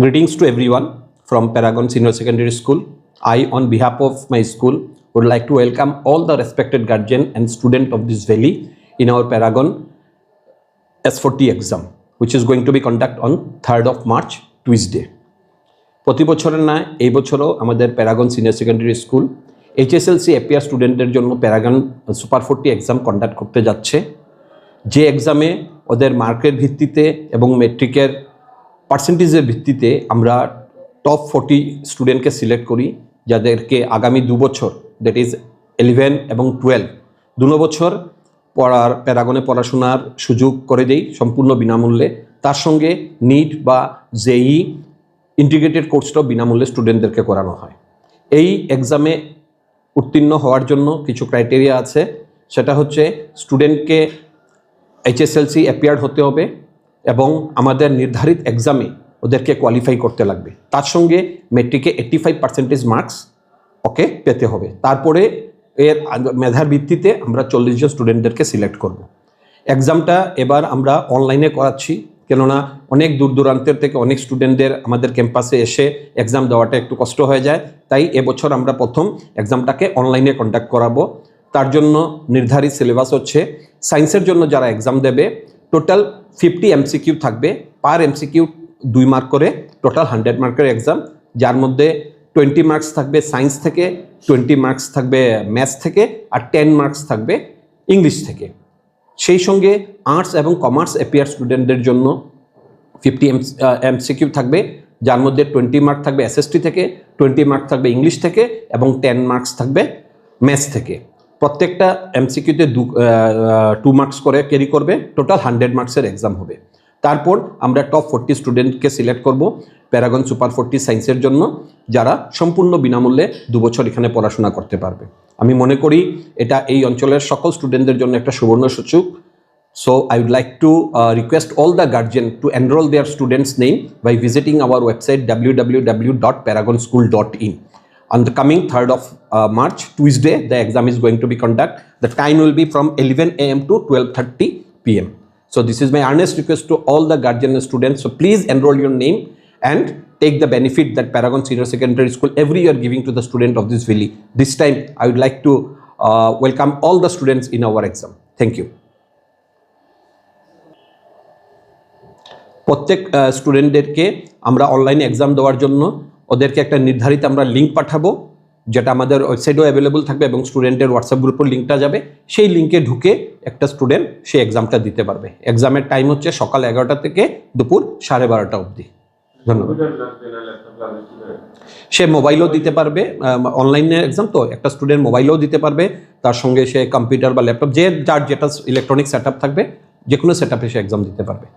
Greetings to everyone from Paragon Senior Secondary School. I, on behalf of my school, would like to welcome all the respected guardian and student of this valley in our Paragon S40 exam, which is going to be conducted on 3rd of March, Tuesday. প্রতি বছরের না এই বছরও আমাদের Paragon senior secondary school HSLC APR স্টুডেন্টদের জন্য Paragon super 40 exam conduct করতে যাচ্ছে, যে এক্সামে ওদের মার্কের ভিত্তিতে এবং মেট্রিকের পার্সেন্টেজের ভিত্তিতে আমরা টপ 40 স্টুডেন্টকে সিলেক্ট করি, যাদেরকে আগামী 2 বছর দ্যাট ইজ 11 এবং 12 2 বছর প্যারাগনে পড়াশোনার সুযোগ করে দেই সম্পূর্ণ বিনামূল্যে। তার সঙ্গে নিট বা জেই ইন্টিগ্রেটেড কোর্সটাও বিনামূল্যে স্টুডেন্টদেরকে করানো হয়। এই এক্সামে উত্তীর্ণ হওয়ার জন্য কিছু ক্রাইটেরিয়া আছে, সেটা হচ্ছে স্টুডেন্টকে এইচএসএলসি অ্যাপিয়ার্ড হতে হবে এবং আমাদের নির্ধারিত এক্সামে ওদেরকে কোয়ালিফাই করতে লাগবে। তার সঙ্গে মেট্রিকে 85% মার্কস ওকে পেতে হবে। তারপরে এর মেধার ভিত্তিতে আমরা 40 জন স্টুডেন্টদেরকে সিলেক্ট করব। এক্সামটা এবার আমরা অনলাইনে করাচ্ছি, কেননা অনেক দূর দূরান্তের থেকে অনেক স্টুডেন্টদের আমাদের ক্যাম্পাসে এসে এক্সাম দেওয়াটা একটু কষ্ট হয়ে যায়। তাই এবছর আমরা প্রথম এক্সামটাকে অনলাইনে কন্ডাক্ট করাবো। তার জন্য নির্ধারিত সিলেবাস হচ্ছে, সায়েন্সের জন্য যারা এক্সাম দেবে টোটাল 50 এমসিকিউ থাকবে, পার এমসিকিউ 2 মার্ক করে, টোটাল 100 মার্কের এক্সাম, যার মধ্যে 20 মার্কস থাকবে সায়েন্স থেকে, 20 মার্কস থাকবে ম্যাথস থেকে, আর 10 মার্কস থাকবে ইংলিশ থেকে। সেই সঙ্গে আর্টস এবং কমার্স এপিআর স্টুডেন্টদের জন্য 50 এমসিকিউ থাকবে, যার মধ্যে 20 মার্ক থাকবে এসএসটি থেকে, 20 মার্ক থাকবে ইংলিশ থেকে এবং 10 মার্কস থাকবে ম্যাথস থেকে। প্রত্যেকটা এমসিকিউতে 2 মার্কস করে ক্যারি করবে, টোটাল 100 মার্কসের এক্সাম হবে। তারপর আমরা টপ 40 স্টুডেন্টকে সিলেক্ট করব প্যারাগন সুপার 40 সায়েন্সের জন্য, যারা সম্পূর্ণ বিনামূল্যে 2 বছর এখানে পড়াশোনা করতে পারবে। আমি মনে করি এটা এই অঞ্চলের সকল স্টুডেন্টদের জন্য একটা সুবর্ণ সুযোগ। So I would like to request all the guardian to enroll their students' name by visiting our website www.paragonschool.in. On the coming 3rd of March, Tuesday, the exam is going to be conducted. The time will be from 11 a.m. to 12:30 p.m. So this is my earnest request to all the guardian and students. So please enroll your name and take the benefit that Paragon Senior Secondary School every year giving to the student of this valley. This time I would like to welcome all the students in our exam. Thank you. প্রত্যেক স্টুডেন্টদেরকে আমরা অনলাইনে exam দেওয়ার জন্য ওদেরকে একটা নির্ধারিত আমরা লিঙ্ক পাঠাবো, যেটা আমাদের ওয়েবসাইটেও অ্যাভেলেবল থাকবে এবং স্টুডেন্টের হোয়াটসঅ্যাপ গ্রুপের লিঙ্কটা যাবে। সেই লিঙ্কে ঢুকে একটা স্টুডেন্ট সেই এক্সামটা দিতে পারবে। এক্সামের টাইম হচ্ছে সকাল 11টা থেকে দুপুর 12:30 অবধি। ধন্যবাদ। সে মোবাইলও দিতে পারবে, অনলাইনে এক্সাম তো একটা স্টুডেন্ট মোবাইলেও দিতে পারবে, তার সঙ্গে সে কম্পিউটার বা ল্যাপটপ যার যেটা ইলেকট্রনিক সেট আপ থাকবে, যে কোনো সেট আপে সে এক্সাম দিতে পারবে।